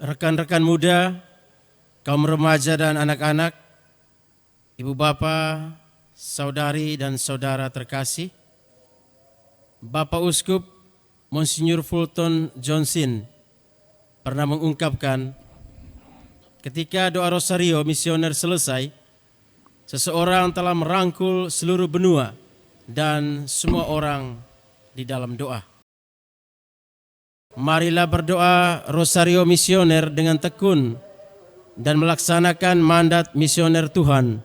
rekan-rekan muda, kaum remaja dan anak-anak, ibu bapa, saudari dan saudara terkasih, Bapak Uskup Monsinyur Fulton Johnson pernah mengungkapkan, ketika doa rosario misioner selesai, seseorang telah merangkul seluruh benua dan semua orang di dalam doa. Marilah berdoa rosario misioner dengan tekun dan melaksanakan mandat misioner Tuhan,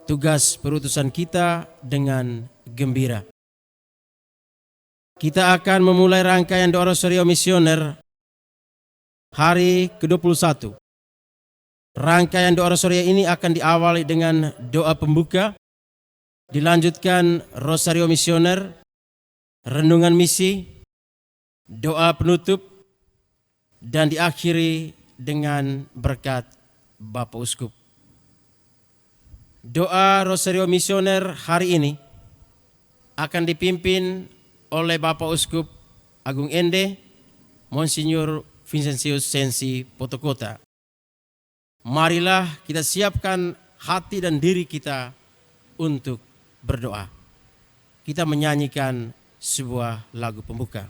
tugas perutusan kita dengan gembira. Kita akan memulai rangkaian doa rosario misioner hari ke-21. Rangkaian doa rosario ini akan diawali dengan doa pembuka, dilanjutkan rosario misioner, renungan misi, doa penutup, dan diakhiri dengan berkat Bapak Uskup. Doa rosario misioner hari ini akan dipimpin oleh Bapak Uskup Agung Ende, Monsinyur Vincentius Sensi Potokota. Marilah kita siapkan hati dan diri kita untuk berdoa. Kita menyanyikan sebuah lagu pembuka.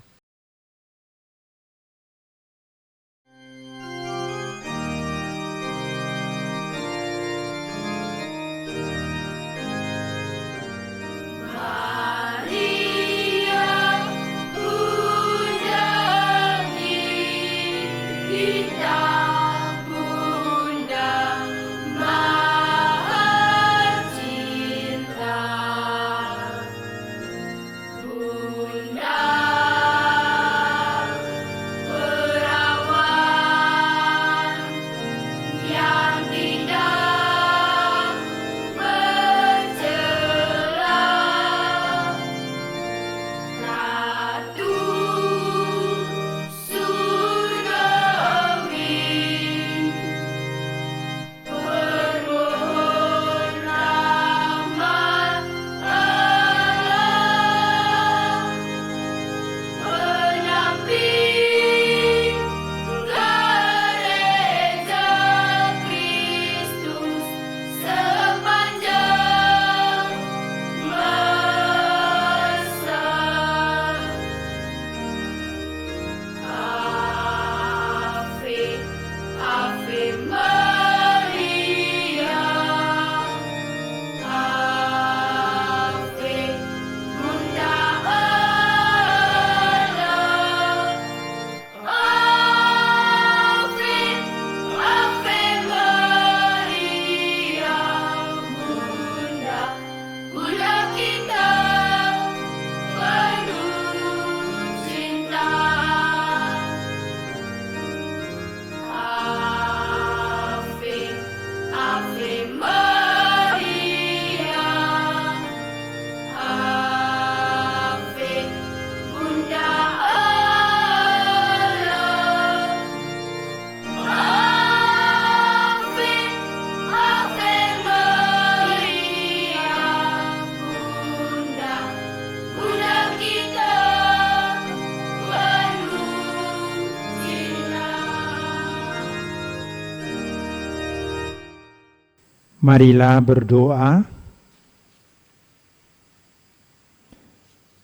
Marilah berdoa.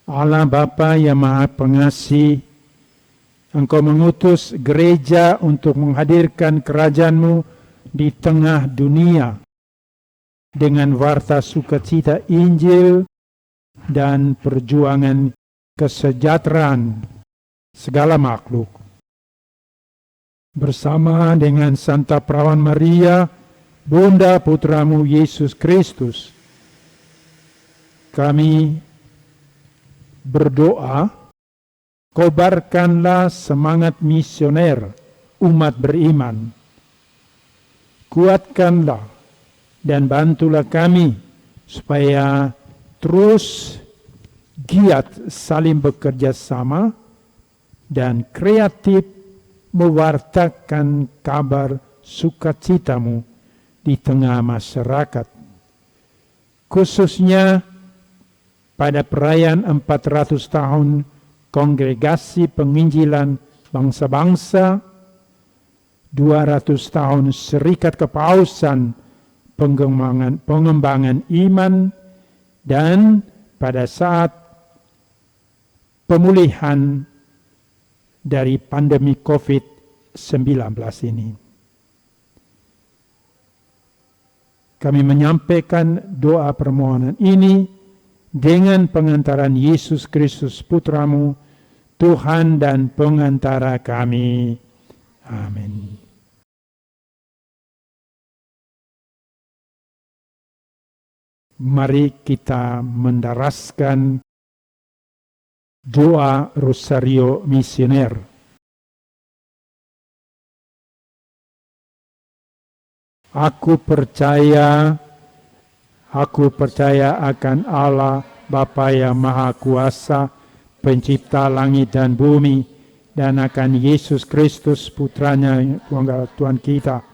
Allah Bapa yang Maha Pengasih, Engkau mengutus gereja untuk menghadirkan kerajaan-Mu di tengah dunia dengan warta sukacita Injil dan perjuangan kesejahteraan segala makhluk. Bersama dengan Santa Perawan Maria, Bunda Putramu Yesus Kristus, kami berdoa, kobarkanlah semangat misioner umat beriman. Kuatkanlah dan bantulah kami supaya terus giat saling bekerja sama dan kreatif mewartakan kabar sukacitamu di tengah masyarakat, khususnya pada perayaan 400 tahun Kongregasi Penginjilan Bangsa-Bangsa 200 tahun serikat kepausan, pengembangan iman, dan pada saat pemulihan dari pandemi COVID-19 ini. Kami menyampaikan doa permohonan ini dengan pengantaran Yesus Kristus Putramu, Tuhan dan pengantara kami. Amin. Mari kita mendaraskan doa Rosario Misioner. Aku percaya akan Allah Bapa yang Maha Kuasa, pencipta langit dan bumi, dan akan Yesus Kristus Putranya Tuhan kita,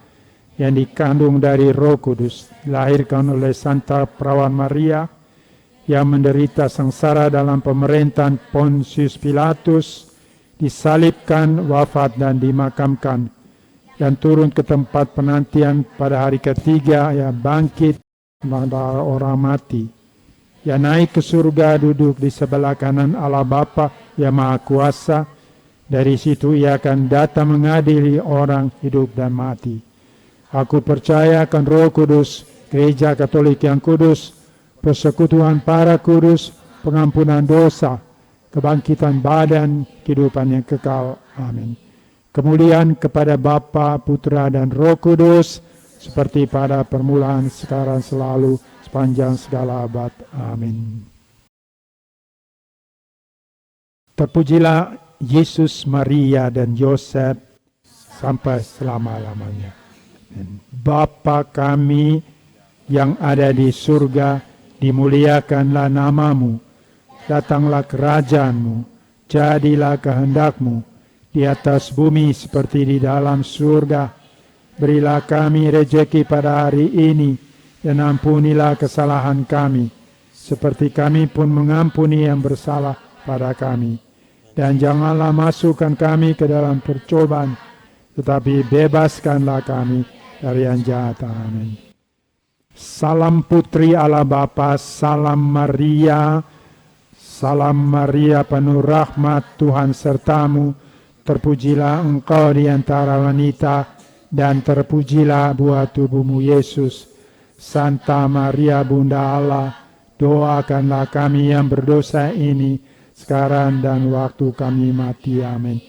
yang dikandung dari Roh Kudus, dilahirkan oleh Santa Perawan Maria, yang menderita sengsara dalam pemerintahan Pontius Pilatus, disalibkan, wafat dan dimakamkan, dan turun ke tempat penantian pada hari ketiga, yang bangkit pada orang mati, yang naik ke surga, duduk di sebelah kanan Allah Bapa yang Maha Kuasa. Dari situ ia akan datang mengadili orang hidup dan mati. Aku percaya akan Roh Kudus, Gereja Katolik yang kudus, persekutuan para kudus, pengampunan dosa, kebangkitan badan, kehidupan yang kekal. Amin. Kemuliaan kepada Bapa, Putra, dan Roh Kudus, seperti pada permulaan, sekarang, selalu, sepanjang segala abad. Amin. Terpujilah Yesus, Maria, dan Yosef sampai selama-lamanya. Bapa kami yang ada di surga, dimuliakanlah namamu, datanglah kerajaanmu, jadilah kehendakmu, di atas bumi seperti di dalam surga. Berilah kami rejeki pada hari ini, dan ampunilah kesalahan kami, seperti kami pun mengampuni yang bersalah pada kami. Dan janganlah masukkan kami ke dalam percobaan, tetapi bebaskanlah kami dari yang jahat. Amin. Salam putri Allah Bapa, salam Maria, penuh rahmat, Tuhan sertamu. Terpujilah engkau di antara wanita, dan terpujilah buah tubuhmu Yesus. Santa Maria Bunda Allah, doakanlah kami yang berdosa ini, sekarang dan waktu kami mati. Amin.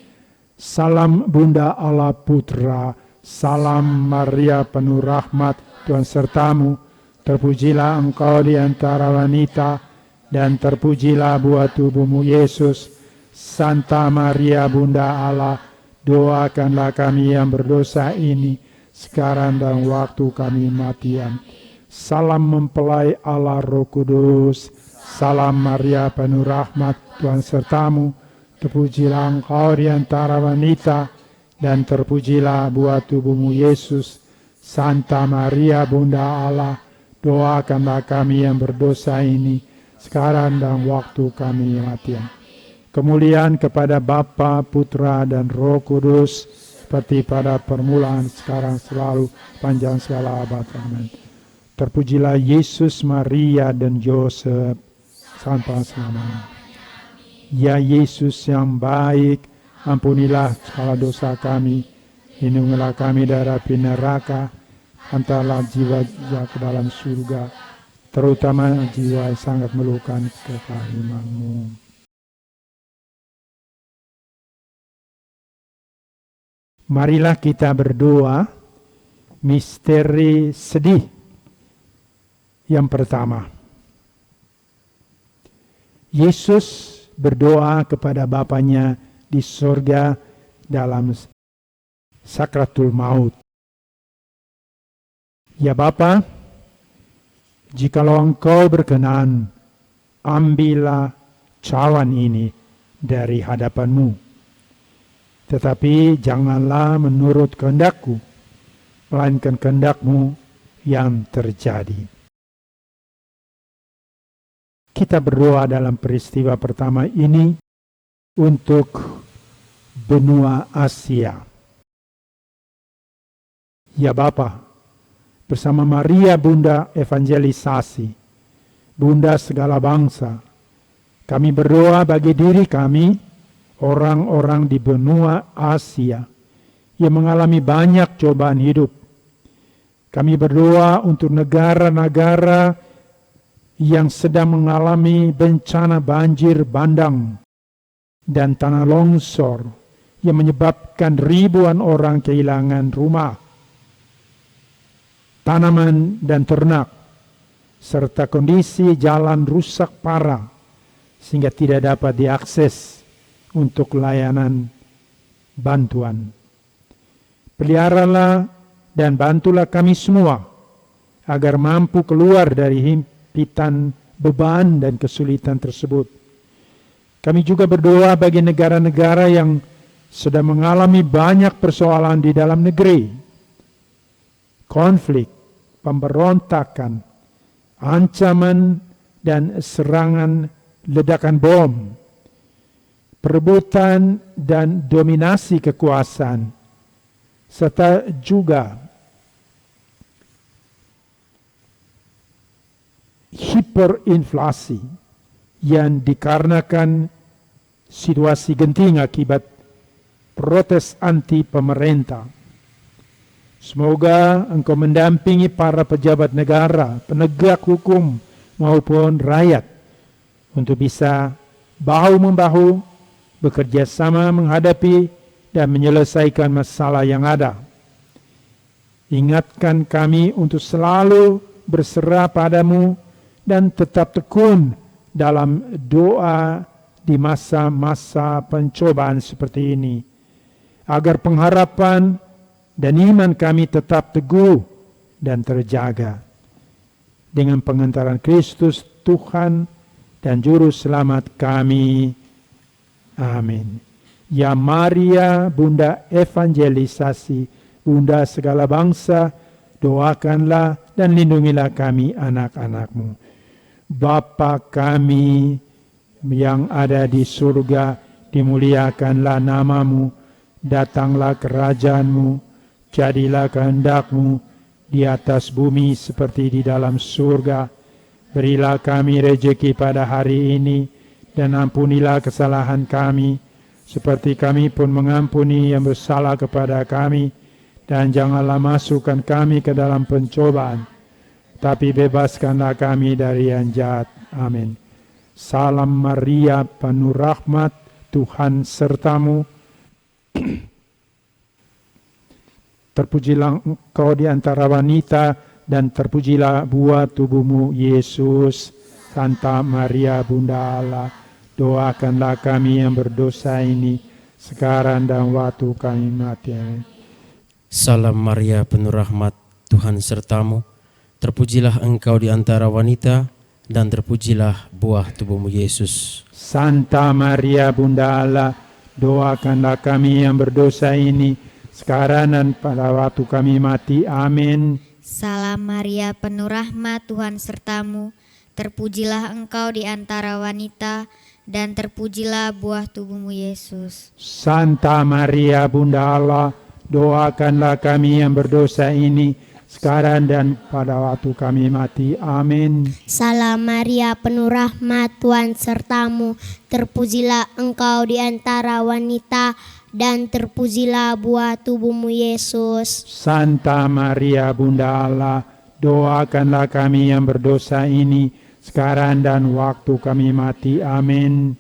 Salam Bunda Allah Putra, salam Maria penuh rahmat, Tuhan sertamu. Terpujilah engkau di antara wanita, dan terpujilah buah tubuhmu Yesus. Santa Maria Bunda Allah, doakanlah kami yang berdosa ini, sekarang dan waktu kami mati. Salam mempelai Allah Roh Kudus, salam Maria penuh rahmat, Tuhan sertamu. Terpujilah engkau di antara wanita, dan terpujilah buah tubuhmu Yesus. Santa Maria Bunda Allah, doakanlah kami yang berdosa ini, sekarang dan waktu kami mati. Kemuliaan kepada Bapa, Putra, dan Roh Kudus, seperti pada permulaan, sekarang, selalu, panjang segala abad. Amin. Terpujilah Yesus, Maria, dan Yosef, sampai selamanya. Ya Yesus yang baik, ampunilah segala dosa kami, lindungilah kami dari api neraka, hantarlah jiwa-jiwa ke dalam surga, terutama jiwa yang sangat memerlukan kekariman-Mu. Marilah kita berdoa misteri sedih. Yang pertama, Yesus berdoa kepada Bapanya di surga dalam sakratul maut. Ya Bapa, jikalau Engkau berkenan, ambillah cawan ini dari hadapan-Mu. Tetapi janganlah menurut kehendak-Ku, melainkan kehendak-Mu yang terjadi. Kita berdoa dalam peristiwa pertama ini untuk benua Asia. Ya Bapa, bersama Maria Bunda Evangelisasi, Bunda segala bangsa, kami berdoa bagi diri kami, orang-orang di benua Asia yang mengalami banyak cobaan hidup. Kami berdoa untuk negara-negara yang sedang mengalami bencana banjir bandang dan tanah longsor yang menyebabkan ribuan orang kehilangan rumah, tanaman dan ternak, serta kondisi jalan rusak parah sehingga tidak dapat diakses untuk layanan bantuan. Peliharalah dan bantulah kami semua agar mampu keluar dari himpitan beban dan kesulitan tersebut. Kami juga berdoa bagi negara-negara yang sedang mengalami banyak persoalan di dalam negeri, konflik, pemberontakan, ancaman dan serangan ledakan bom, perebutan dan dominasi kekuasaan, serta juga hiperinflasi yang dikarenakan situasi genting akibat protes anti pemerintah. Semoga Engkau mendampingi para pejabat negara, penegak hukum maupun rakyat untuk bisa bahu-membahu bekerja sama menghadapi dan menyelesaikan masalah yang ada. Ingatkan kami untuk selalu berserah padamu dan tetap tekun dalam doa di masa-masa pencobaan seperti ini, agar pengharapan dan iman kami tetap teguh dan terjaga. Dengan pengantaran Kristus Tuhan dan Juru Selamat kami. Amin. Ya Maria, Bunda Evangelisasi, Bunda segala bangsa, doakanlah dan lindungilah kami anak-anak-Mu. Bapa kami yang ada di surga, dimuliakanlah nama-Mu, datanglah kerajaan-Mu, jadilah kehendak-Mu di atas bumi seperti di dalam surga. Berilah kami rejeki pada hari ini, dan ampunilah kesalahan kami, seperti kami pun mengampuni yang bersalah kepada kami. Dan janganlah masukkan kami ke dalam pencobaan, tapi bebaskanlah kami dari yang jahat. Amin. Salam Maria, penuh rahmat, Tuhan sertamu. Terpujilah engkau di antara wanita, dan terpujilah buah tubuhmu, Yesus. Santa Maria, Bunda Allah, doakanlah kami yang berdosa ini, sekarang dan waktu kami mati. Amin. Salam Maria, penuh rahmat, Tuhan sertamu. Terpujilah engkau di antara wanita, dan terpujilah buah tubuhmu, Yesus. Santa Maria, Bunda Allah, doakanlah kami yang berdosa ini, sekarang dan pada waktu kami mati. Amin. Salam Maria, penuh rahmat, Tuhan sertamu. Terpujilah engkau di antara wanita, dan terpujilah buah tubuhmu, Yesus. Santa Maria, Bunda Allah, doakanlah kami yang berdosa ini, sekarang dan pada waktu kami mati. Amin. Salam Maria, penuh rahmat, Tuhan sertamu. Terpujilah engkau di antara wanita, dan terpujilah buah tubuhmu, Yesus. Santa Maria, Bunda Allah, doakanlah kami yang berdosa ini, sekarang dan waktu kami mati. Amin.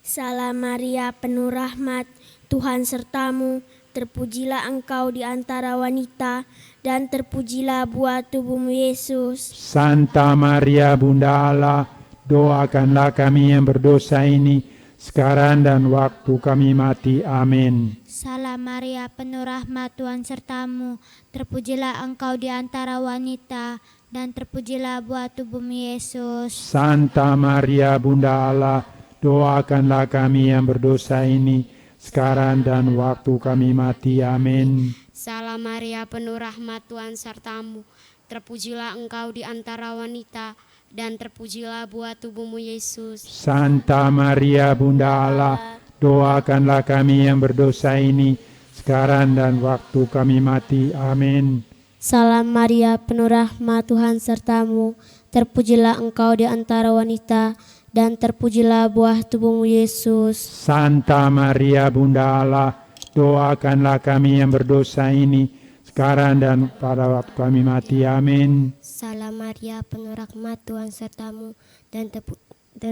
Salam Maria, penuh rahmat, Tuhan sertamu. Terpujilah engkau di antara wanita, dan terpujilah buah tubuhmu, Yesus. Santa Maria, Bunda Allah, doakanlah kami yang berdosa ini, sekarang dan waktu kami mati. Amin. Salam Maria, penuh rahmat, Tuhan sertamu. Terpujilah engkau di antara wanita, dan terpujilah buah tubuhmu, Yesus. Santa Maria, Bunda Allah, doakanlah kami yang berdosa ini, sekarang dan waktu kami mati. Amin. Salam Maria, penuh rahmat, Tuhan sertamu. Terpujilah engkau di antara wanita, dan terpujilah buah tubuhmu, Yesus. Santa Maria, Bunda Allah, doakanlah kami yang berdosa ini, sekarang dan waktu kami mati. Amin. Salam Maria, penuh rahmat, Tuhan sertamu. Terpujilah engkau di antara wanita, dan terpujilah buah tubuhmu Yesus. Santa Maria Bunda Allah, doakanlah kami yang berdosa ini, sekarang dan pada waktu kami mati. Amin. Salam Maria, penuh rahmat, Tuhan sertamu, dan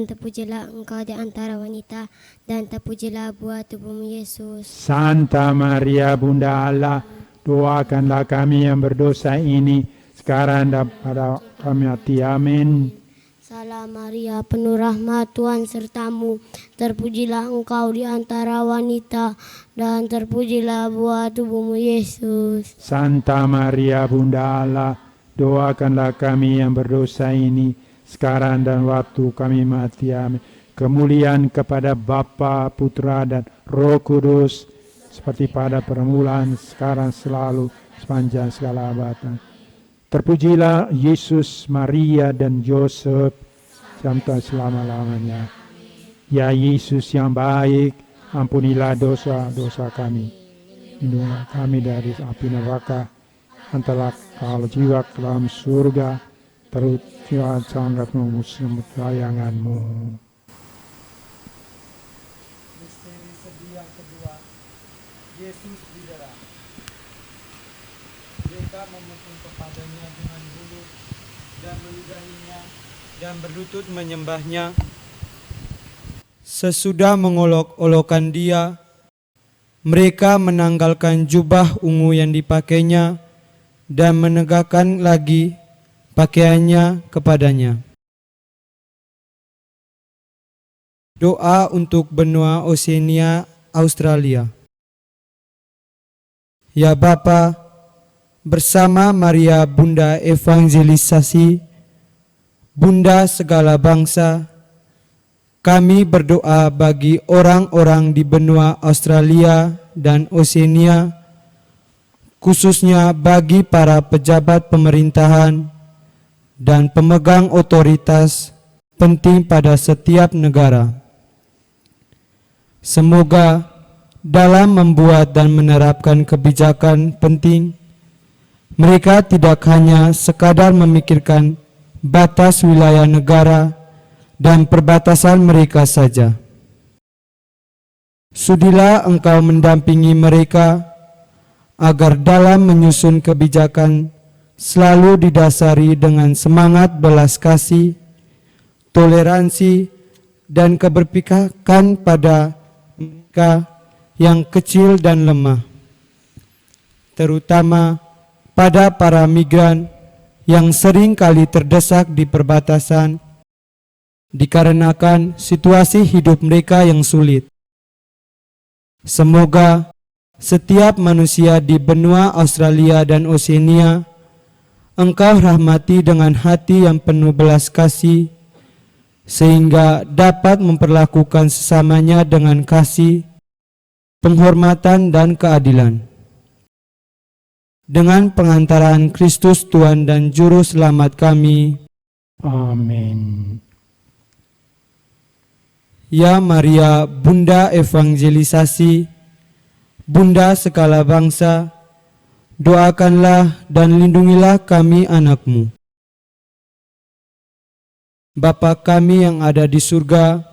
terpujilah engkau di antara wanita, dan terpujilah buah tubuhmu Yesus. Santa Maria Bunda Allah, doakanlah kami yang berdosa ini, sekarang dan pada waktu kami mati. Amin. Salam Maria, penuh rahmat, Tuhan sertamu. Terpujilah engkau di antara wanita, dan terpujilah buah tubuhmu Yesus. Santa Maria Bunda Allah, doakanlah kami yang berdosa ini, sekarang dan waktu kami mati. Amin. Kemuliaan kepada Bapa, Putra, dan Roh Kudus, seperti pada permulaan, sekarang, selalu, sepanjang segala abad. Terpujilah Yesus, Maria, dan Yosef, sampai selama-lamanya. Ya Yesus yang baik, ampunilah dosa-dosa kami. Lindungilah kami dari api neraka, antarlah kalau jiwa ke dalam surga, terus jiwa sangatmu semut layanganmu. Misteri sedih yang kedua, Yesus didera. Mereka memukul kepadanya dengan bulu dan meludahinya dan berlutut menyembahnya. Sesudah mengolok-olokkan dia, mereka menanggalkan jubah ungu yang dipakainya dan menegakkan lagi pakaiannya kepadanya. Doa untuk benua Oceania, Australia. Ya Bapa, bersama Maria Bunda Evangelisasi, Bunda segala bangsa, kami berdoa bagi orang-orang di benua Australia dan Oceania, khususnya bagi para pejabat pemerintahan dan pemegang otoritas penting pada setiap negara. Semoga dalam membuat dan menerapkan kebijakan penting, mereka tidak hanya sekadar memikirkan batas wilayah negara dan perbatasan mereka saja. Sudilah Engkau mendampingi mereka agar dalam menyusun kebijakan selalu didasari dengan semangat belas kasih, toleransi, dan keberpihakan pada mereka yang kecil dan lemah, terutama pada para migran yang sering kali terdesak di perbatasan dikarenakan situasi hidup mereka yang sulit. Semoga setiap manusia di benua Australia dan Oceania Engkau rahmati dengan hati yang penuh belas kasih, sehingga dapat memperlakukan sesamanya dengan kasih, penghormatan, dan keadilan. Dengan pengantaran Kristus Tuhan dan Juru Selamat kami. Amin. Ya Maria, Bunda Evangelisasi, Bunda segala bangsa, doakanlah dan lindungilah kami anak-Mu. Bapa kami yang ada di surga,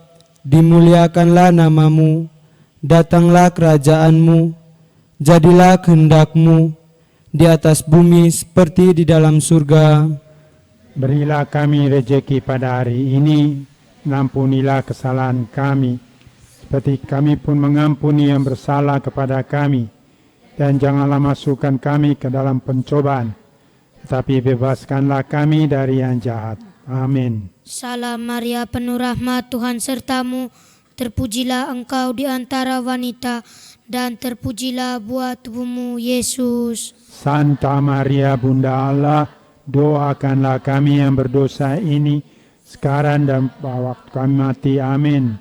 dimuliakanlah nama-Mu, datanglah kerajaan-Mu, jadilah kehendak-Mu di atas bumi seperti di dalam surga. Berilah kami rejeki pada hari ini, ampunilah kesalahan kami, seperti kami pun mengampuni yang bersalah kepada kami. Dan janganlah masukkan kami ke dalam pencobaan, tetapi bebaskanlah kami dari yang jahat. Amin. Salam Maria, penuh rahmat, Tuhan sertamu. Terpujilah engkau di antara wanita, dan terpujilah buah tubuhmu Yesus. Santa Maria Bunda Allah, doakanlah kami yang berdosa ini, sekarang dan pada waktu kami mati. Amin.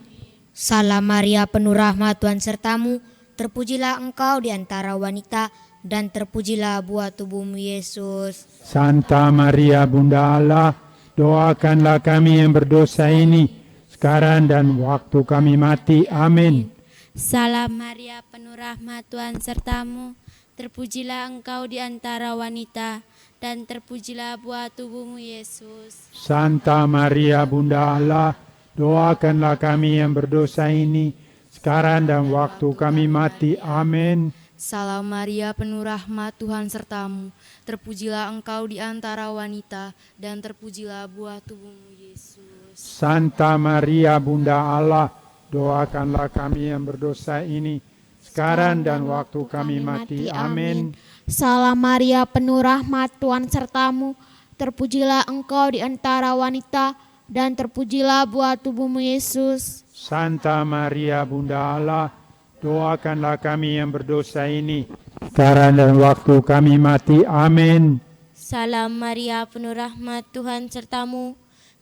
Salam Maria, penuh rahmat, Tuhan sertamu. Terpujilah engkau di antara wanita, dan terpujilah buah tubuhmu Yesus. Santa Maria Bunda Allah, doakanlah kami yang berdosa ini, sekarang dan waktu kami mati. Amin. Salam Maria, penuh rahmat, Tuhan sertamu. terpujilah Engkau di antara wanita, dan terpujilah buah tubuhmu Yesus. Santa Maria Bunda Allah, doakanlah kami yang berdosa ini, sekarang dan waktu kami mati. Amin. Salam Maria, penuh rahmat, Tuhan sertamu. Terpujilah Engkau di antara wanita, dan terpujilah buah tubuhmu Yesus. Santa Maria Bunda Allah, doakanlah kami yang berdosa ini, sekarang dan waktu kami mati. Amin. Salam Maria, penuh rahmat, Tuhan sertamu. Terpujilah Engkau di antara wanita, dan terpujilah buah tubuhmu Yesus. Santa Maria Bunda Allah, doakanlah kami yang berdosa ini, sekarang dan waktu kami mati. Amin. Salam Maria, penuh rahmat, Tuhan sertamu.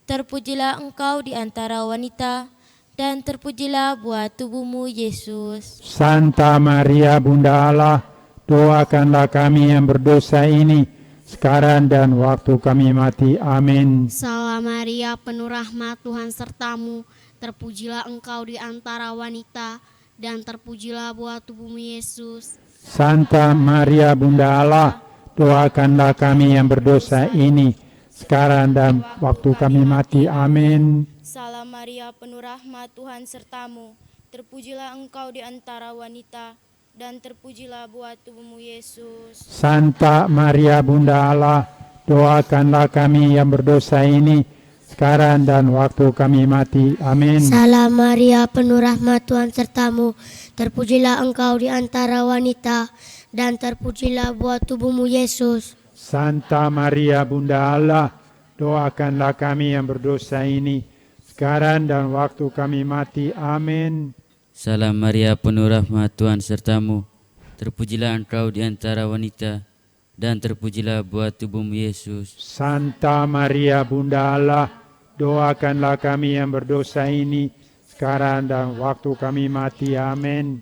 Terpujilah Engkau di antara wanita, dan terpujilah buah tubuhmu Yesus. Santa Maria Bunda Allah, doakanlah kami yang berdosa ini, sekarang dan waktu kami mati. Amin. Salam Maria, penuh rahmat, Tuhan sertamu. Terpujilah Engkau di antara wanita, dan terpujilah buah tubuhmu Yesus. Santa Maria Bunda Allah, doakanlah kami yang berdosa ini, sekarang dan waktu kami mati. Amin. Salam Maria, penuh rahmat, Tuhan sertamu. Terpujilah Engkau di antara wanita, dan terpujilah buah tubuhmu Yesus. Santa Maria Bunda Allah, doakanlah kami yang berdosa ini, sekarang dan waktu kami mati. Amin. Salam Maria, penuh rahmat, Tuhan sertamu. Terpujilah Engkau di antara wanita, dan terpujilah buah tubuhmu Yesus. Santa Maria Bunda Allah, doakanlah kami yang berdosa ini, sekarang dan waktu kami mati. Amin. Salam Maria, penuh rahmat, Tuhan sertamu. Terpujilah Engkau di antara wanita, dan terpujilah buah tubuhmu Yesus. Santa Maria Bunda Allah, doakanlah kami yang berdosa ini, sekarang dan waktu kami mati. Amin.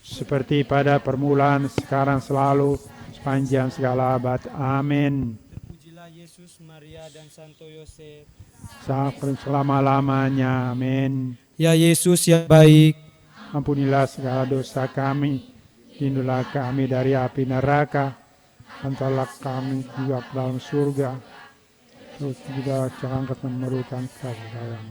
Seperti pada permulaan, sekarang, selalu, sepanjang segala abad. Amin. Terpujilah Yesus, Maria, dan Santo Yosef, Sampai selama-lamanya. Amin. Ya Yesus yang baik, Ampunilah segala dosa kami, lindungilah kami dari api neraka, hantarlah kami juga ke dalam surga, terus juga jangan memerlukan kasih sayang.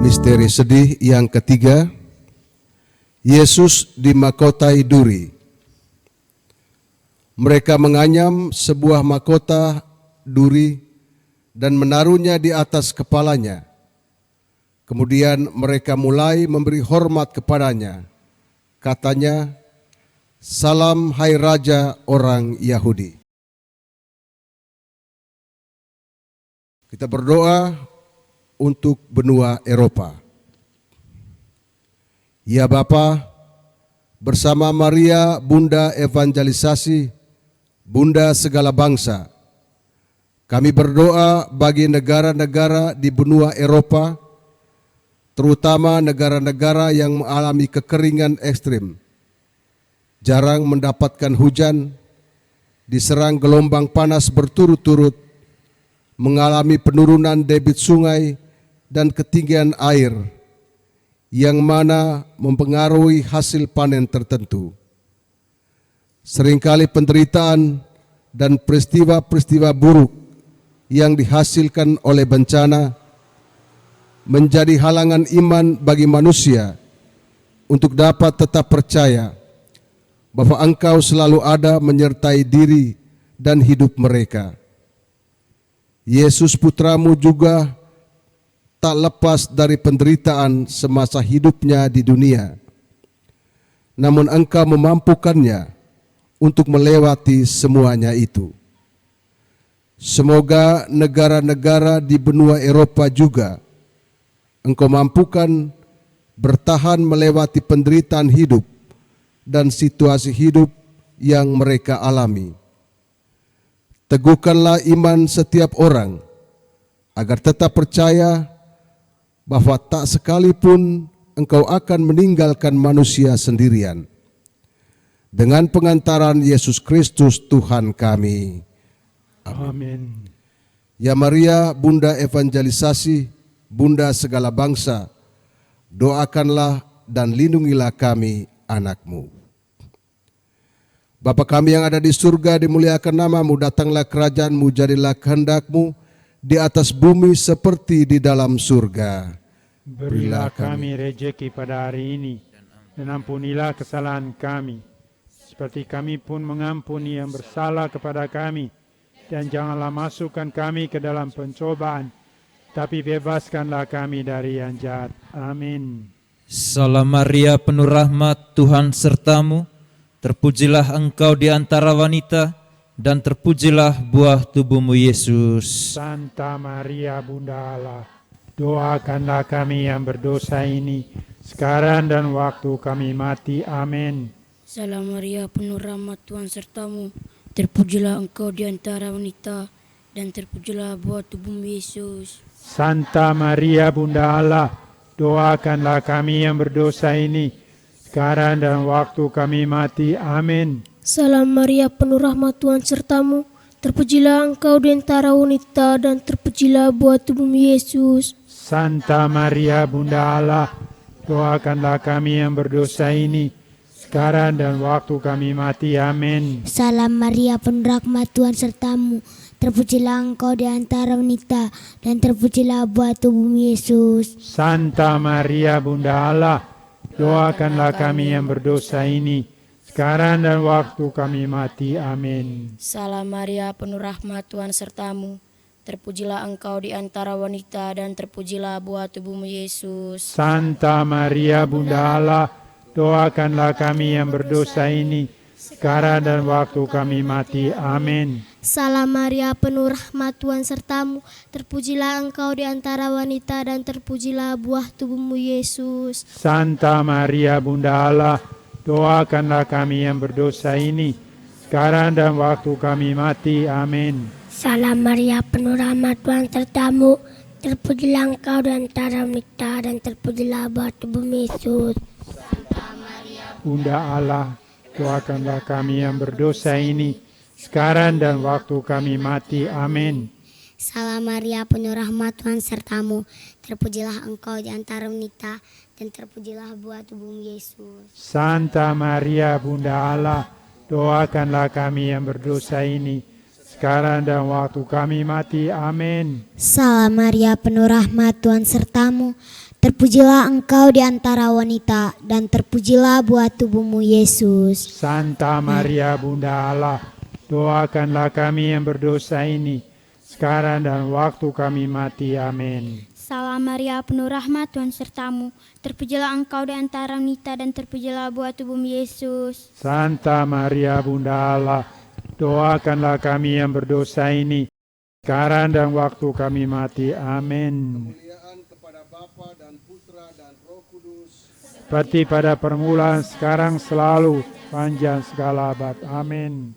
Misteri sedih yang ketiga, Yesus dimahkotai duri. Mereka menganyam sebuah mahkota duri dan menaruhnya di atas kepalanya. Kemudian mereka mulai memberi hormat kepadanya. Katanya, "Salam hai Raja orang Yahudi." Kita berdoa untuk benua Eropa. Ya Bapa, bersama Maria Bunda Evangelisasi, Bunda segala bangsa, kami berdoa bagi negara-negara di benua Eropa, terutama negara-negara yang mengalami kekeringan ekstrim, jarang mendapatkan hujan, diserang gelombang panas berturut-turut, mengalami penurunan debit sungai dan ketinggian air, yang mana mempengaruhi hasil panen tertentu. Seringkali penderitaan dan peristiwa-peristiwa buruk yang dihasilkan oleh bencana menjadi halangan iman bagi manusia untuk dapat tetap percaya bahwa Engkau selalu ada menyertai diri dan hidup mereka. Yesus Putramu juga tak lepas dari penderitaan semasa hidupnya di dunia, namun Engkau memampukannya untuk melewati semuanya itu. Semoga negara-negara di benua Eropa juga Engkau mampukan bertahan melewati penderitaan hidup dan situasi hidup yang mereka alami. Teguhkanlah iman setiap orang agar tetap percaya bahwa tak sekalipun Engkau akan meninggalkan manusia sendirian. Dengan pengantaran Yesus Kristus Tuhan kami. Amin. Ya Maria, Bunda Evangelisasi, Bunda segala bangsa, doakanlah dan lindungilah kami, anak-Mu. Bapa kami yang ada di surga, dimuliakan nama-Mu, datanglah kerajaan-Mu, jadilah kehendak-Mu di atas bumi seperti di dalam surga. Berilah kami rejeki pada hari ini, dan ampunilah kesalahan kami, seperti kami pun mengampuni yang bersalah kepada kami. Dan janganlah masukkan kami ke dalam pencobaan, tapi bebaskanlah kami dari yang jahat. Amin. Salam Maria, penuh rahmat, Tuhan sertamu. Terpujilah engkau di antara wanita, dan terpujilah buah tubuhmu Yesus. Santa Maria, Bunda Allah, doakanlah kami yang berdosa ini, sekarang dan waktu kami mati. Amin. Salam Maria, penuh rahmat, Tuhan sertamu. Terpujilah engkau di antara wanita, dan terpujilah buah tubuhmu Yesus. Santa Maria, Bunda Allah, doakanlah kami yang berdosa ini, sekarang dan waktu kami mati. Amin. Salam Maria, penuh rahmat, Tuhan sertamu. Terpujilah engkau di antara wanita, dan terpujilah buah tubuhmu Yesus. Santa Maria, Bunda Allah, doakanlah kami yang berdosa ini, sekarang dan waktu kami mati. Amin. Salam Maria, penuh rahmat, Tuhan sertamu. Terpujilah engkau di antara wanita, dan terpujilah buah tubuhmu Yesus. Santa Maria, Bunda Allah, doakanlah kami yang berdosa ini, sekarang dan waktu kami mati. Amin. Salam Maria, penuh rahmat, Tuhan sertamu. Terpujilah engkau di antara wanita, dan terpujilah buah tubuhmu Yesus. Santa Maria, Bunda Allah, doakanlah kami yang berdosa ini, sekarang dan waktu kami mati. Amin. Salam Maria, penuh rahmat, Tuhan sertamu. Terpujilah engkau di antara wanita, dan terpujilah buah tubuhmu Yesus. Santa Maria, Bunda Allah, doakanlah kami yang berdosa ini, sekarang dan waktu kami mati. Amin. Salam Maria, penuh rahmat, Tuhan sertamu. Terpujilah engkau di antara wanita, dan terpujilah buah tubuhmu Yesus. Bunda Allah, doakanlah kami yang berdosa ini, sekarang dan waktu kami mati. Amin. Salam Maria, penuh rahmat, Tuhan sertamu. Terpujilah engkau di antara wanita, dan terpujilah buah tubuhmu Yesus. Santa Maria, Bunda Allah, doakanlah kami yang berdosa ini, sekarang dan waktu kami mati. Amin. Salam Maria, penuh rahmat, Tuhan sertamu. Terpujilah engkau di antara wanita, dan terpujilah buah tubuhmu Yesus. Santa Maria, Bunda Allah, doakanlah kami yang berdosa ini, sekarang dan waktu kami mati. Amin. Salam Maria, penuh rahmat, Tuhan sertamu. Terpujilah engkau di antara wanita, dan terpujilah buah tubuhmu Yesus. Santa Maria, Bunda Allah, doakanlah kami yang berdosa ini, sekarang dan waktu kami mati. Amin. Seperti pada permulaan, sekarang, selalu, panjang segala abad. Amin.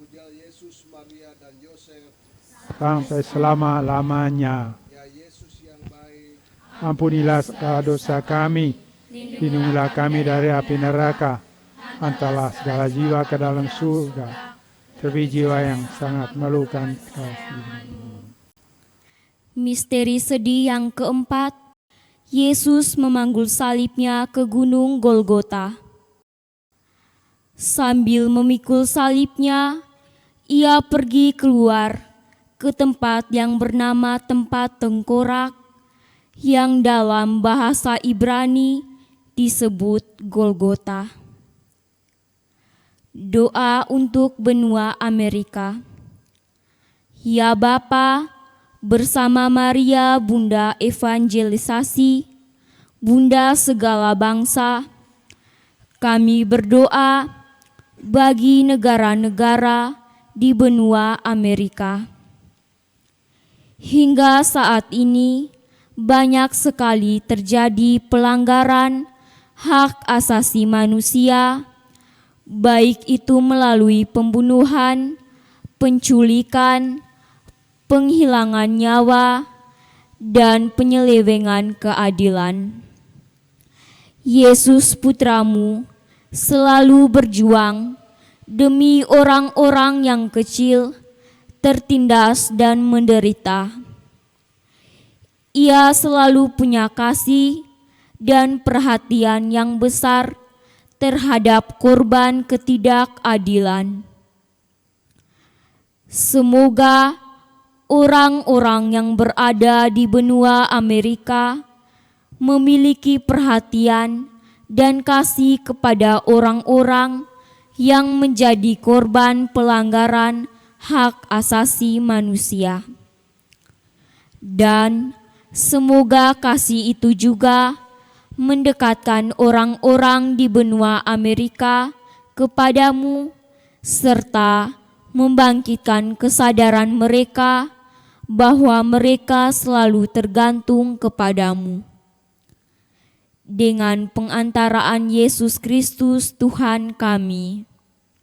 Sampai selama-lamanya. Ampunilah segala dosa kami, lindungilah kami dari api neraka, hantarlah segala jiwa ke dalam surga, Tapi jiwa yang sangat melukan kasih. Misteri sedih yang keempat, Yesus memanggul salibnya ke gunung Golgota. Sambil memikul salibnya, ia pergi keluar ke tempat yang bernama tempat tengkorak, yang dalam bahasa Ibrani disebut Golgota. Doa untuk benua Amerika. Ya Bapa, bersama Maria Bunda Evangelisasi, Bunda segala bangsa, kami berdoa bagi negara-negara di benua Amerika. Hingga saat ini banyak sekali terjadi pelanggaran hak asasi manusia, baik itu melalui pembunuhan, penculikan, penghilangan nyawa, dan penyelewengan keadilan. Yesus Putramu selalu berjuang demi orang-orang yang kecil, tertindas, dan menderita. Ia selalu punya kasih dan perhatian yang besar terhadap korban ketidakadilan. Semoga orang-orang yang berada di benua Amerika memiliki perhatian dan kasih kepada orang-orang yang menjadi korban pelanggaran hak asasi manusia. Dan semoga kasih itu juga mendekatkan orang-orang di benua Amerika kepadamu, serta membangkitkan kesadaran mereka bahwa mereka selalu tergantung kepadamu. Dengan pengantaraan Yesus Kristus Tuhan kami.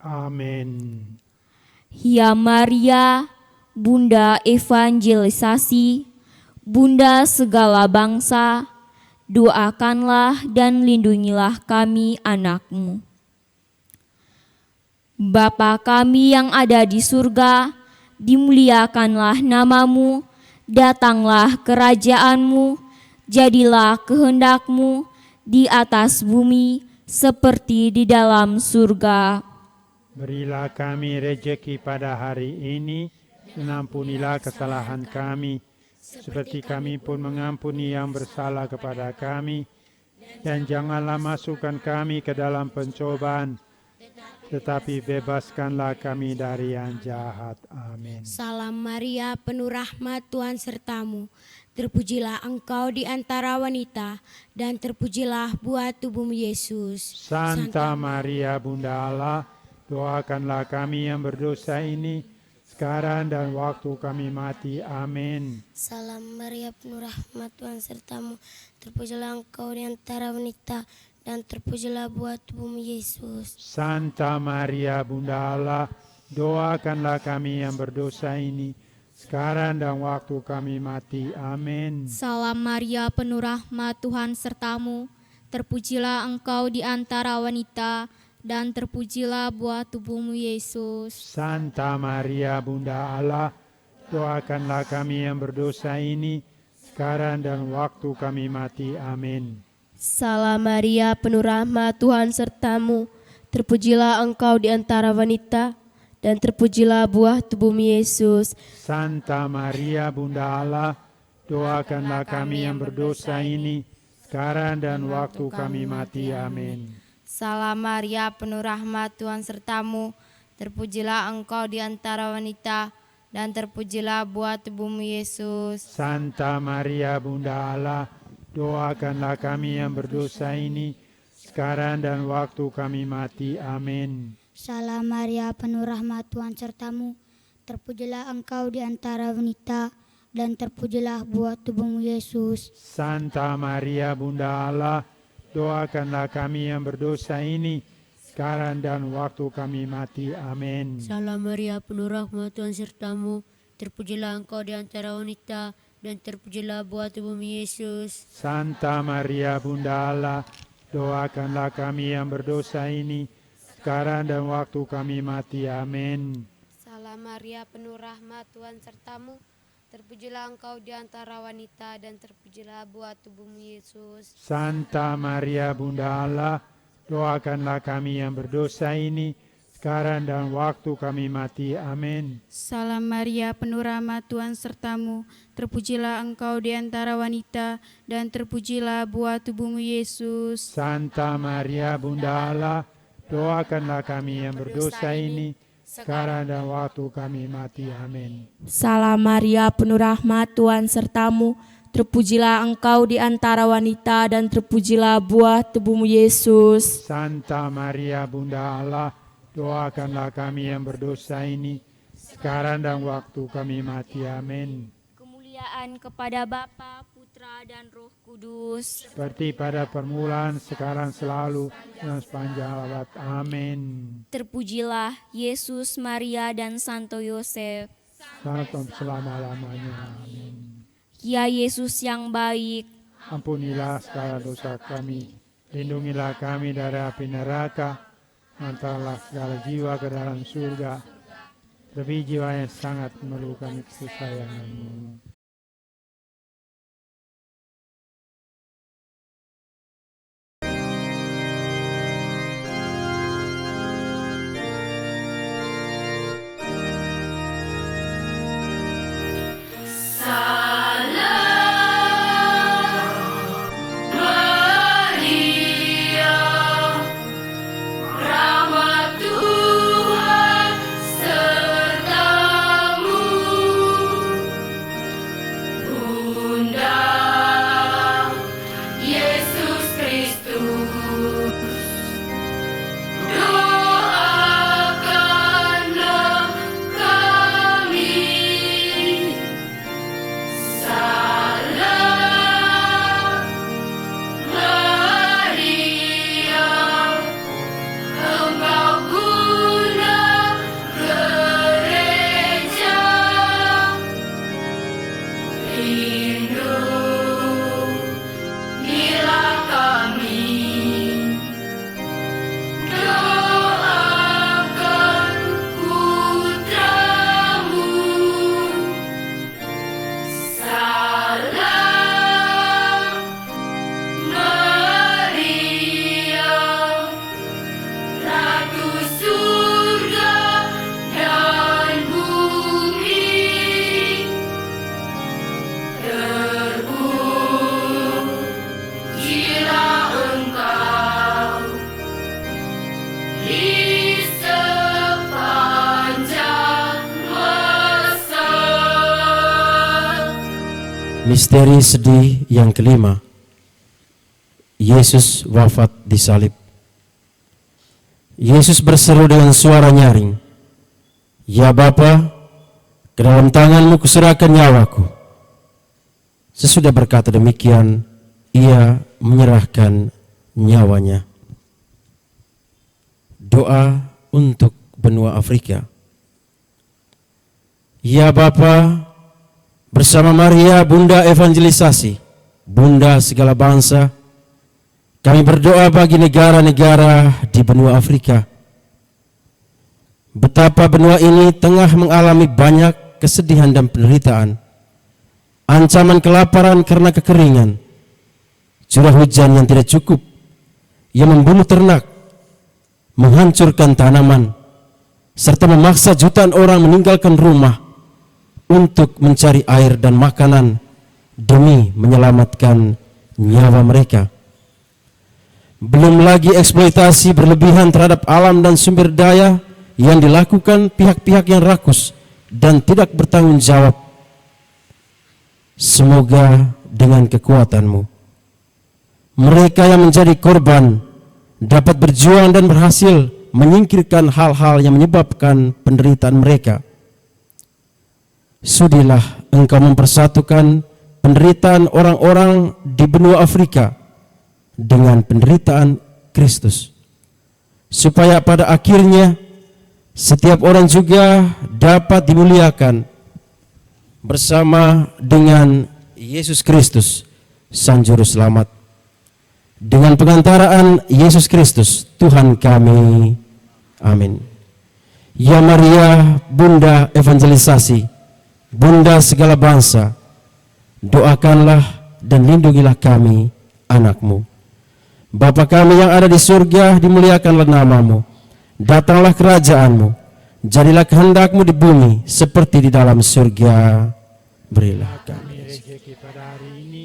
Amin. Ya Maria, Bunda Evangelisasi, Bunda segala bangsa, doakanlah dan lindungilah kami anak-Mu. Bapa kami yang ada di surga, dimuliakanlah nama-Mu, datanglah kerajaan-Mu, jadilah kehendak-Mu di atas bumi seperti di dalam surga. Berilah kami rejeki pada hari ini, dan ampunilah kesalahan kami, seperti kami pun mengampuni yang bersalah kepada kami. Dan janganlah masukkan kami ke dalam pencobaan, tetapi bebaskanlah kami dari yang jahat. Amin. Salam Maria, penuh rahmat, Tuhan sertamu. Terpujilah engkau di antara wanita, dan terpujilah buah tubuhmu Yesus. Santa Maria, Bunda Allah, doakanlah kami yang berdosa ini, sekarang dan waktu kami mati. Amin. Salam Maria, penuh rahmat, Tuhan sertamu. Terpujilah engkau di antara wanita, dan terpujilah buah tubuhmu Yesus. Santa Maria, Bunda Allah, doakanlah kami yang berdosa ini, sekarang dan waktu kami mati. Amin. Salam Maria, penuh rahmat, Tuhan sertamu. Terpujilah engkau di antara wanita, dan terpujilah buah tubuhmu Yesus. Santa Maria, Bunda Allah, doakanlah kami yang berdosa ini, sekarang dan waktu kami mati. Amin. Salam Maria, penuh rahmat, Tuhan sertamu. Terpujilah engkau di antara wanita, dan terpujilah buah tubuhmu Yesus. Santa Maria, Bunda Allah, doakanlah kami yang berdosa ini, sekarang dan waktu kami mati. Amin. Salam Maria, penuh rahmat, Tuhan sertamu. Terpujilah engkau di antara wanita, dan terpujilah buah tubuhmu Yesus. Santa Maria, Bunda Allah, doakanlah kami yang berdosa ini, sekarang dan waktu kami mati. Amin. Salam Maria, penuh rahmat, Tuhan sertamu. Terpujilah engkau di antara wanita, dan terpujilah buah tubuhmu Yesus. Santa Maria, Bunda Allah, doakanlah kami yang berdosa ini, sekarang dan waktu kami mati. Amin. Salam Maria, penuh rahmat, Tuhan sertamu. Terpujilah engkau di antara wanita, dan terpujilah buah tubuhmu Yesus. Santa Maria, Bunda Allah, doakanlah kami yang berdosa ini, sekarang dan waktu kami mati. Amin. Maria, penuh rahmat, Tuhan sertamu. Terpujilah engkau di antara wanita, dan terpujilah buah tubuhmu Yesus. Santa Maria Bunda Allah, doakanlah kami yang berdosa ini, sekarang dan waktu kami mati. Amin. Salam Maria, penuh rahmat, Tuhan sertamu. Terpujilah engkau di antara wanita, dan terpujilah buah tubuhmu Yesus. Santa Maria Bunda Allah, doakanlah kami yang berdosa ini, sekarang dan waktu kami mati. Amin. Salam Maria, penuh rahmat, Tuhan sertamu. Terpujilah engkau di antara wanita, dan terpujilah buah tubuhmu Yesus. Santa Maria Bunda Allah, doakanlah kami yang berdosa ini, sekarang dan waktu kami mati. Amin. Kemuliaan kepada Bapa, Putra, dan Roh Kudus. Seperti pada permulaan, sekarang, selalu, dan sepanjang abad. Amin. Terpujilah Yesus, Maria, dan Santo Yosef. Sampai selama-lamanya. Amin. Ya Yesus yang baik, ampunilah segala dosa kami, lindungilah kami dari api neraka, hantarlah segala jiwa ke dalam surga, lebih jiwa yang sangat memerlukan kesayangan-Mu. Misteri sedih yang kelima, Yesus wafat di salib. Yesus berseru dengan suara nyaring, "Ya Bapa, ke dalam tangan-Mu kuserahkan nyawaku." Sesudah berkata demikian, Ia menyerahkan nyawanya. Doa untuk benua Afrika. Ya Bapa, bersama Maria, Bunda Evangelisasi, Bunda segala bangsa, kami berdoa bagi negara-negara di benua Afrika. Betapa benua ini tengah mengalami banyak kesedihan dan penderitaan, ancaman kelaparan karena kekeringan, curah hujan yang tidak cukup, yang membunuh ternak, menghancurkan tanaman, serta memaksa jutaan orang meninggalkan rumah untuk mencari air dan makanan demi menyelamatkan nyawa mereka. Belum lagi eksploitasi berlebihan terhadap alam dan sumber daya yang dilakukan pihak-pihak yang rakus dan tidak bertanggung jawab. Semoga dengan kekuatan-Mu, mereka yang menjadi korban dapat berjuang dan berhasil menyingkirkan hal-hal yang menyebabkan penderitaan mereka. Sudilah Engkau mempersatukan penderitaan orang-orang di benua Afrika dengan penderitaan Kristus, supaya pada akhirnya setiap orang juga dapat dimuliakan bersama dengan Yesus Kristus, Sang Juru Selamat. Dengan pengantaraan Yesus Kristus, Tuhan kami. Amin. Ya Maria, Bunda evangelisasi, Bunda segala bangsa, doakanlah dan lindungilah kami, anak-Mu. Bapa kami yang ada di surga, dimuliakanlah nama-Mu. Datanglah kerajaan-Mu, jadilah kehendak-Mu di bumi seperti di dalam surga. Berilah kami rezeki pada hari ini,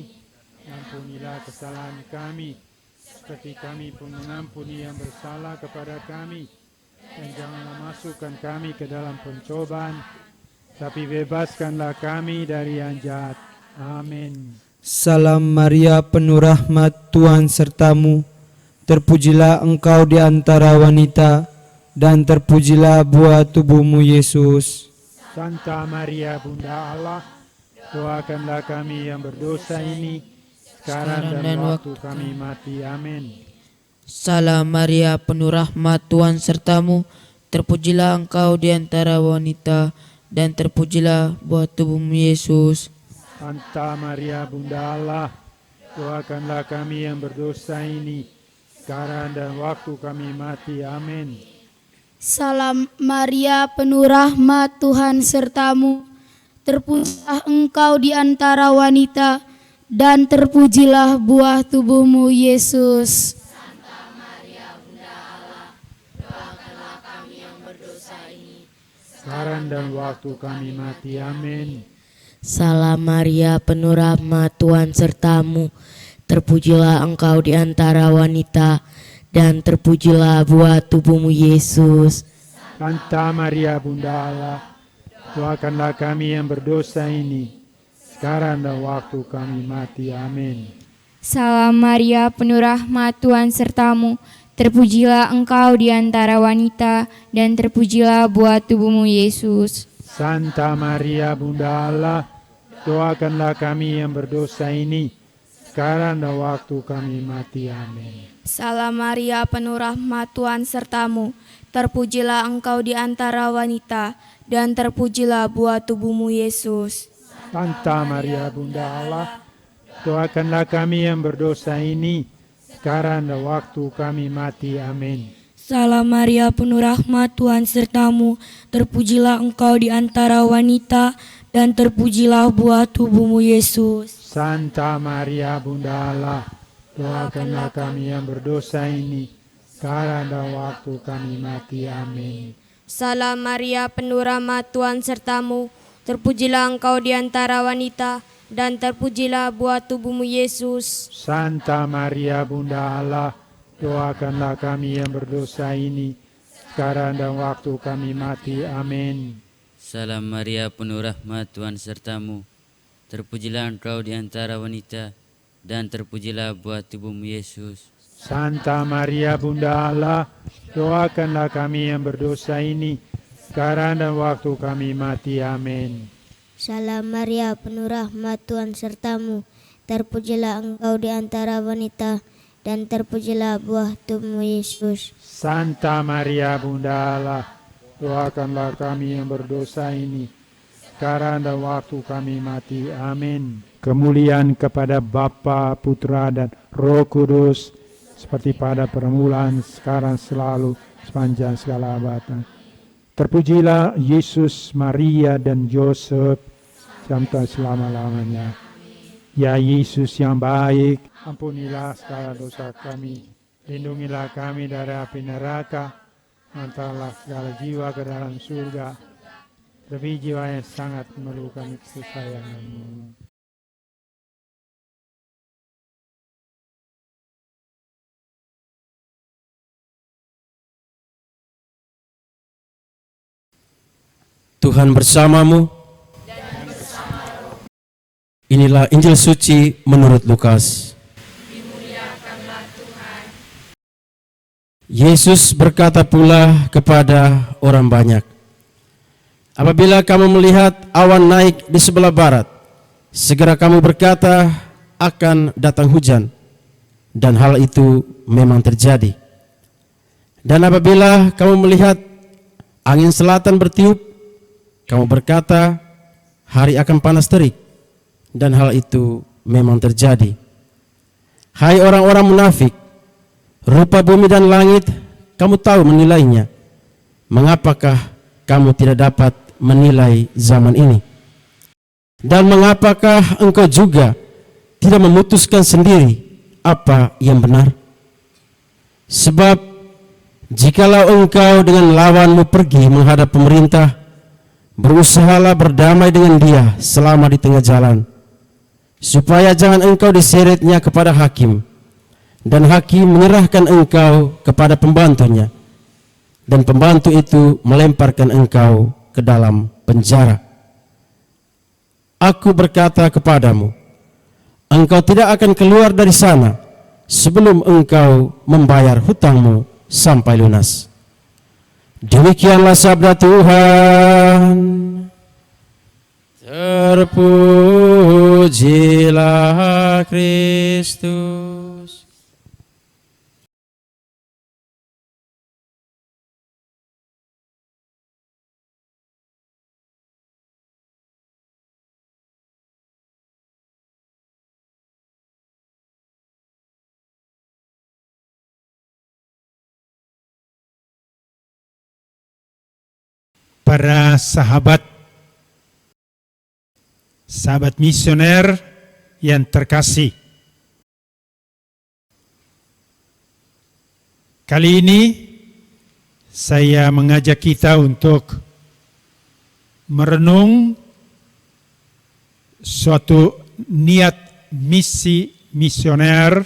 ampunilah kesalahan kami, seperti kami pun mengampuni yang bersalah kepada kami, dan janganlah masukkan kami ke dalam pencobaan, tapi bebaskanlah kami dari yang jahat. Amin. Salam Maria, penuh rahmat, Tuhan sertamu. Terpujilah engkau di antara wanita, dan terpujilah buah tubuhmu Yesus. Santa Maria, Bunda Allah, doakanlah kami yang berdosa ini, sekarang dan waktu kami mati. Amin. Salam Maria, penuh rahmat, Tuhan sertamu. Terpujilah engkau di antara wanita, dan terpujilah buah tubuhmu Yesus. Santa Maria, Bunda Allah, doakanlah kami yang berdosa ini, sekarang dan waktu kami mati. Amin. Salam Maria, penuh rahmat, Tuhan sertamu. Terpujilah engkau di antara wanita, dan terpujilah buah tubuhmu Yesus. Santa Maria, Bunda Allah, doakanlah kami yang berdosa ini, sekarang dan waktu kami mati. Amin. Salam Maria, penuh rahmat, Tuhan sertamu. Terpujilah engkau di antara wanita, dan terpujilah buah tubuhmu Yesus. Santa Maria, Bunda Allah, doakanlah kami yang berdosa ini, sekarang dan waktu kami mati. Amin. Salam Maria, penuh rahmat, Tuhan sertamu. Terpujilah engkau di antara wanita, dan terpujilah buah tubuhmu Yesus. Santa Maria, Bunda Allah, doakanlah kami yang berdosa ini, sekarang dan waktu kami mati. Amin. Salam Maria, penuh rahmat, Tuhan sertamu. Terpujilah engkau di antara wanita, dan terpujilah buah tubuhmu Yesus. Santa Maria, Bunda Allah, doakanlah kami yang berdosa ini, sekarang dan waktu kami mati. Amin. Salam Maria, penuh rahmat, Tuhan sertamu. Terpujilah engkau di antara wanita, dan terpujilah buah tubuhmu Yesus. Santa Maria, Bunda Allah, doakanlah kami yang berdosa ini, sekarang dan waktu kami mati. Amin. Salam Maria, penuh rahmat, Tuhan sertamu. Terpujilah engkau di antara wanita, dan terpujilah buah tubuhmu Yesus. Santa Maria, Bunda Allah, doakanlah kami yang berdosa ini, sekarang dan waktu kami mati. Amin. Salam Maria, penuh rahmat, Tuhan sertamu. Terpujilah engkau di antara wanita, dan terpujilah buah tubuhmu Yesus. Santa Maria, Bunda Allah, doakanlah kami yang berdosa ini, sekarang dan waktu kami mati. Amin. Salam Maria, penuh rahmat, Tuhan sertamu. Terpujilah engkau di antara wanita, dan terpujilah buah tubuhmu Yesus. Santa Maria, Bunda Allah, doakanlah kami yang berdosa ini, sekarang dan waktu kami mati. Amin. Kemuliaan kepada Bapa, Putra, dan Roh Kudus, seperti pada permulaan, sekarang, selalu, sepanjang segala abad. Terpujilah Yesus, Maria, dan Yosef, sampai selama-lamanya. Ya Yesus yang baik, ampunilah segala dosa kami, lindungilah kami dari api neraka, hantarlah segala jiwa ke dalam surga, lebih jiwa yang sangat memerlukan kesayangan-Mu. Tuhan bersamamu. Inilah Injil suci menurut Lukas. Yesus berkata pula kepada orang banyak, apabila kamu melihat awan naik di sebelah barat, segera kamu berkata akan datang hujan, dan hal itu memang terjadi. Dan apabila kamu melihat angin selatan bertiup, kamu berkata hari akan panas terik, dan hal itu memang terjadi. Hai orang-orang munafik, rupa bumi dan langit kamu tahu menilainya. Mengapakah kamu tidak dapat menilai zaman ini? Dan mengapakah engkau juga tidak memutuskan sendiri apa yang benar? Sebab jikalau engkau dengan lawanmu pergi menghadap pemerintah, berusahalah berdamai dengan dia selama di tengah jalan, supaya jangan engkau diseretnya kepada hakim, dan hakim menyerahkan engkau kepada pembantunya, dan pembantu itu melemparkan engkau ke dalam penjara. Aku berkata kepadamu, engkau tidak akan keluar dari sana sebelum engkau membayar hutangmu sampai lunas. Demikianlah sabda Tuhan. Terpujilah Kristus. Para sahabat misioner yang terkasih, kali ini saya mengajak kita untuk merenung suatu niat misi misioner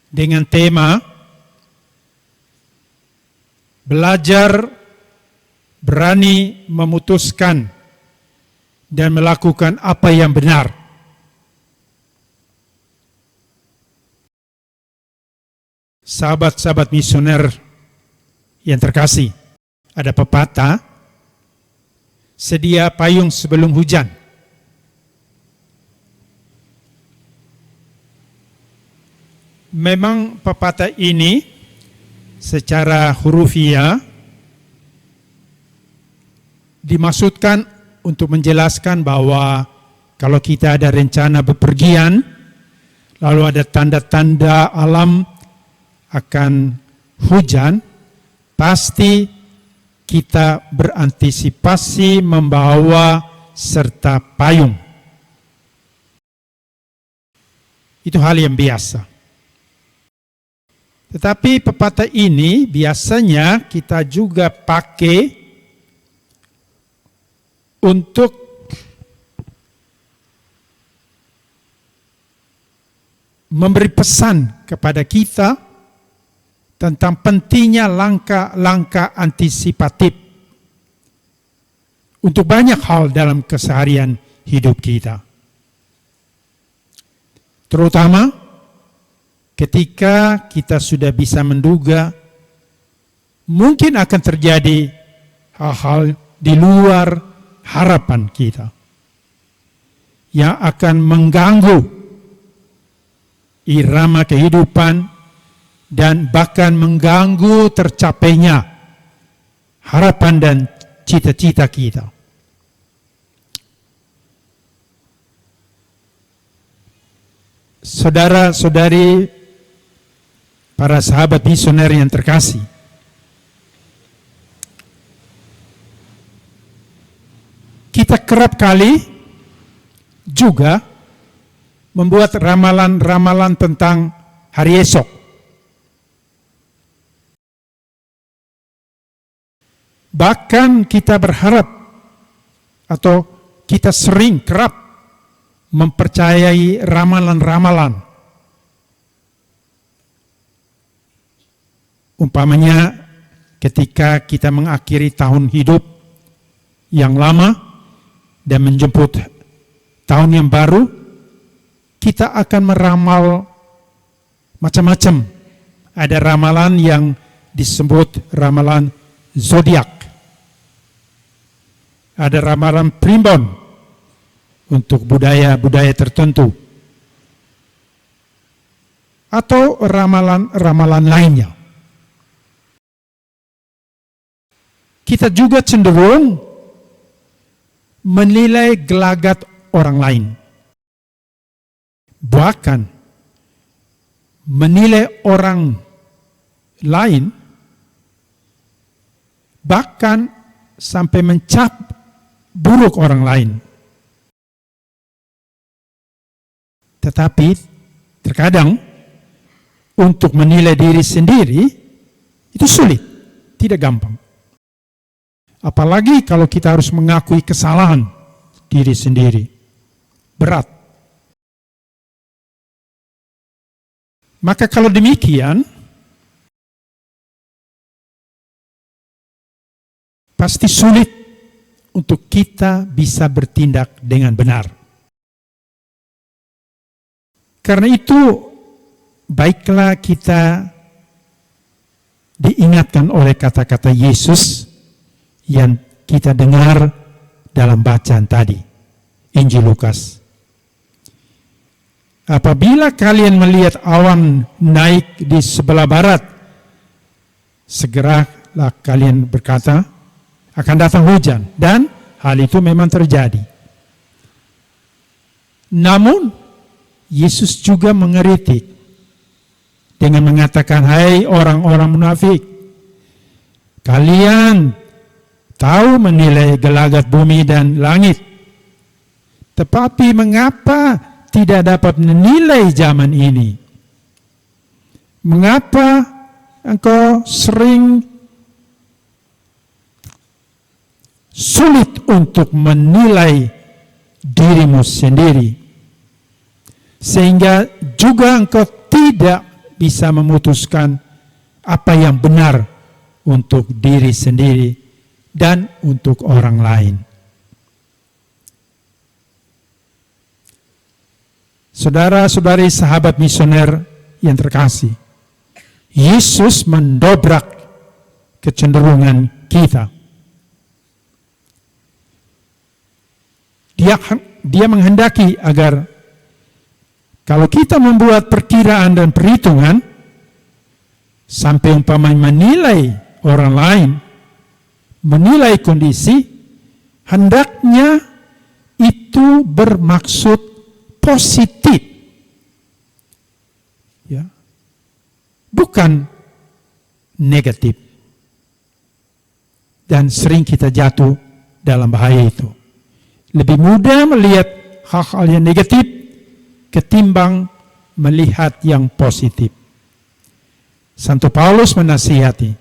dengan tema belajar berani memutuskan dan melakukan apa yang benar. Sahabat-sahabat misioner yang terkasih, ada pepatah, sedia payung sebelum hujan. Memang pepatah ini secara hurufiah dimaksudkan untuk menjelaskan bahwa kalau kita ada rencana bepergian, lalu ada tanda-tanda alam akan hujan, pasti kita berantisipasi membawa serta payung. Itu hal yang biasa. Tetapi pepatah ini biasanya kita juga pakai untuk memberi pesan kepada kita tentang pentingnya langkah-langkah antisipatif untuk banyak hal dalam keseharian hidup kita. Terutama ketika kita sudah bisa menduga mungkin akan terjadi hal-hal di luar harapan kita yang akan mengganggu irama kehidupan dan bahkan mengganggu tercapainya harapan dan cita-cita kita. Saudara-saudari, para sahabat misioner yang terkasih, kita kerap kali juga membuat ramalan-ramalan tentang hari esok. Bahkan kita berharap atau kita sering kerap mempercayai ramalan-ramalan. Umpamanya ketika kita mengakhiri tahun hidup yang lama dan menjemput tahun yang baru, kita akan meramal macam-macam. Ada ramalan yang disebut ramalan zodiak. Ada ramalan primbon untuk budaya-budaya tertentu. Atau ramalan-ramalan lainnya. Kita juga cenderung menilai gelagat orang lain. Bahkan menilai orang lain bahkan sampai mencap buruk orang lain. Tetapi terkadang untuk menilai diri sendiri itu sulit, tidak gampang. Apalagi kalau kita harus mengakui kesalahan diri sendiri. Berat. Maka kalau demikian, pasti sulit untuk kita bisa bertindak dengan benar. Karena itu, baiklah kita diingatkan oleh kata-kata Yesus yang kita dengar dalam bacaan tadi, Injil Lukas. Apabila kalian melihat awan naik di sebelah barat, segeralah kalian berkata, akan datang hujan. Dan hal itu memang terjadi. Namun, Yesus juga mengeritik dengan mengatakan, hai orang-orang munafik, kalian tahu menilai gelagat bumi dan langit, tetapi mengapa tidak dapat menilai zaman ini? Mengapa engkau sering sulit untuk menilai dirimu sendiri, sehingga juga engkau tidak bisa memutuskan apa yang benar untuk diri sendiri dan untuk orang lain. Saudara-saudari sahabat misioner yang terkasih, Yesus mendobrak kecenderungan kita. Dia menghendaki agar kalau kita membuat perkiraan dan perhitungan sampai umpamanya menilai orang lain, menilai kondisi, hendaknya itu bermaksud positif, ya, bukan negatif. Dan sering kita jatuh dalam bahaya itu. Lebih mudah melihat hal-hal yang negatif ketimbang melihat yang positif. Santo Paulus menasihati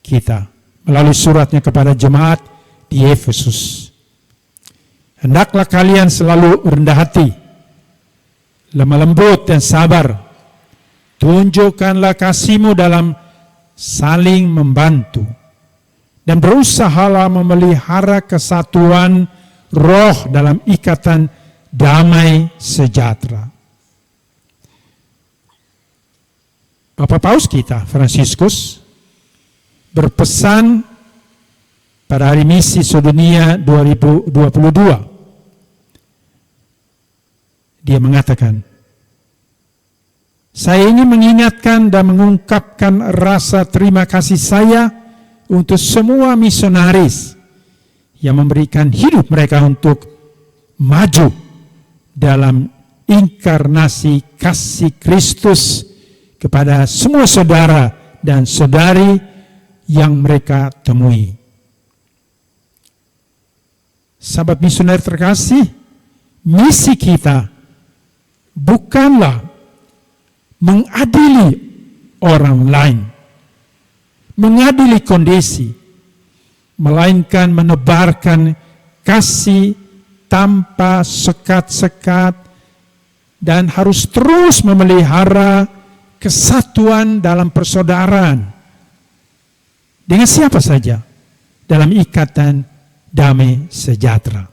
kita melalui suratnya kepada jemaat di Efesus. Hendaklah kalian selalu rendah hati, lemah lembut dan sabar. Tunjukkanlah kasihmu dalam saling membantu. Dan berusahalah memelihara kesatuan roh dalam ikatan damai sejahtera. Bapak Paus kita, Fransiskus, berpesan pada hari misi sedunia 2022. Dia mengatakan, saya ingin mengingatkan dan mengungkapkan rasa terima kasih saya untuk semua misionaris yang memberikan hidup mereka untuk maju dalam inkarnasi kasih Kristus kepada semua saudara dan saudari yang mereka temui. Sahabat misioner terkasih, misi kita bukanlah mengadili orang lain, mengadili kondisi, melainkan menebarkan kasih tanpa sekat-sekat dan harus terus memelihara kesatuan dalam persaudaraan dengan siapa saja dalam ikatan damai sejahtera.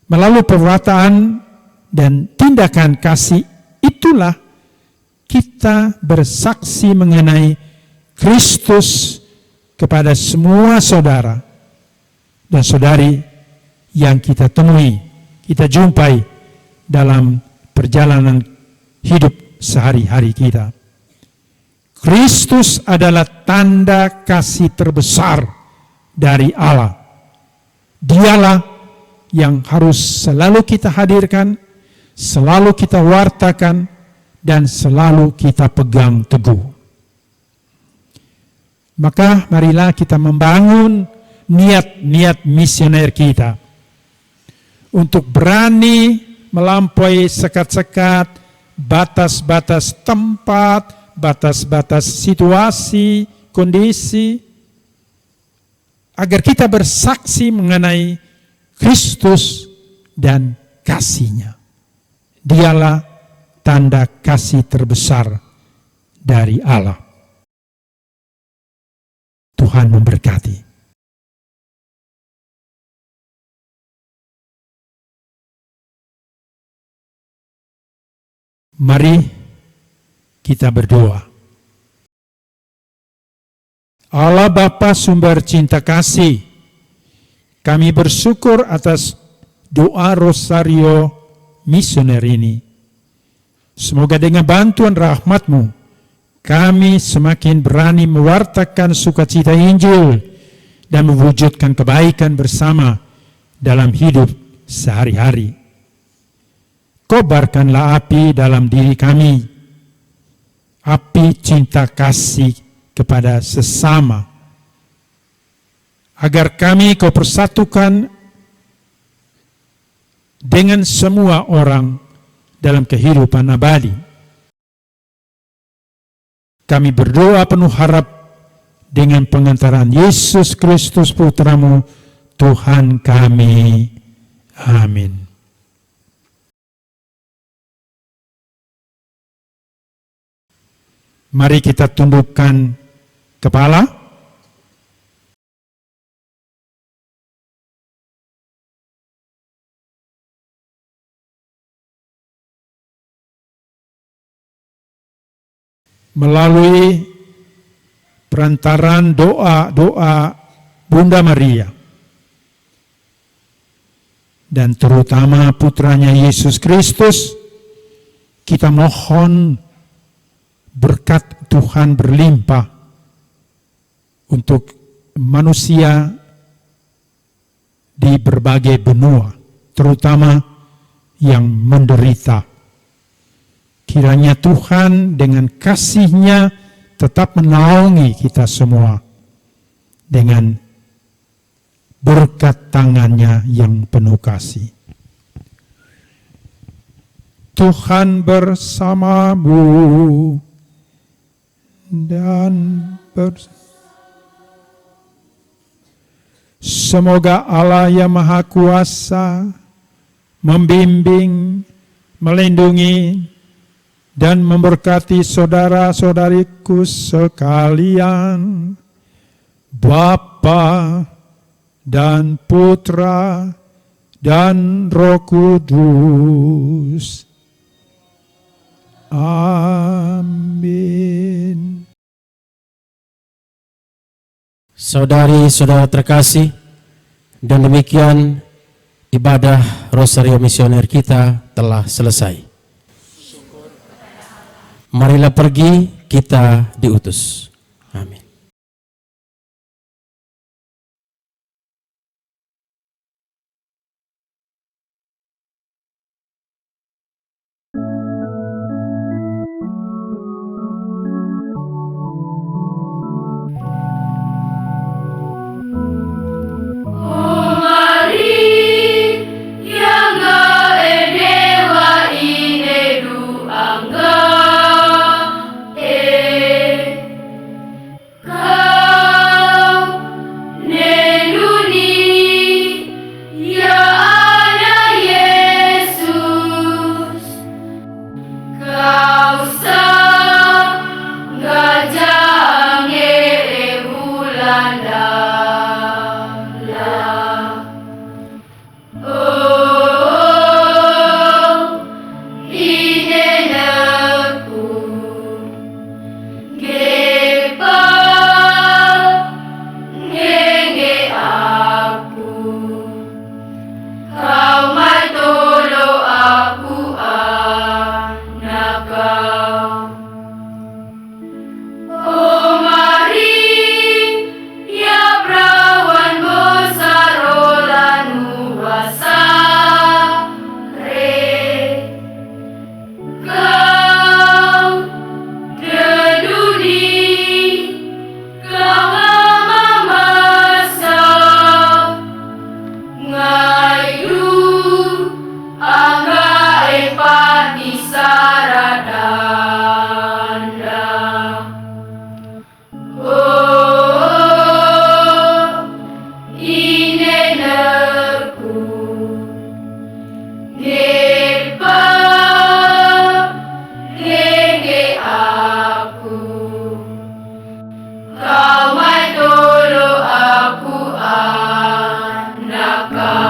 Melalui perbuatan dan tindakan kasih itulah kita bersaksi mengenai Kristus kepada semua saudara dan saudari yang kita temui, kita jumpai dalam perjalanan hidup sehari-hari kita. Kristus adalah tanda kasih terbesar dari Allah. Dialah yang harus selalu kita hadirkan, selalu kita wartakan, dan selalu kita pegang teguh. Maka marilah kita membangun niat-niat misioner kita untuk berani melampaui sekat-sekat, batas-batas tempat, batas-batas situasi, kondisi, agar kita bersaksi mengenai Kristus dan kasih-Nya. Dialah tanda kasih terbesar dari Allah. Tuhan memberkati. Mari kita berdoa. Allah Bapa sumber cinta kasih, kami bersyukur atas doa Rosario misioner ini. Semoga dengan bantuan rahmat-Mu, kami semakin berani mewartakan sukacita Injil dan mewujudkan kebaikan bersama dalam hidup sehari-hari. Kobarkanlah api dalam diri kami, api cinta kasih kepada sesama, agar kami Kau persatukan dengan semua orang dalam kehidupan abadi. Kami berdoa penuh harap dengan pengantaran Yesus Kristus Putra-Mu, Tuhan kami. Amin. Mari kita tundukkan kepala. Melalui perantaran doa-doa Bunda Maria dan terutama putranya Yesus Kristus, kita mohon berkat Tuhan berlimpah untuk manusia di berbagai benua, terutama yang menderita. Kiranya Tuhan dengan kasih-Nya tetap menaungi kita semua dengan berkat tangan-Nya yang penuh kasih. Tuhan bersamamu dan semoga Allah yang Maha Kuasa membimbing, melindungi, dan memberkati saudara-saudariku sekalian, Bapa dan Putra dan Roh Kudus. Amin. Saudari-saudara terkasih, dan demikian ibadah Rosario Misioner kita telah selesai. Marilah pergi, kita diutus. Amin. Kami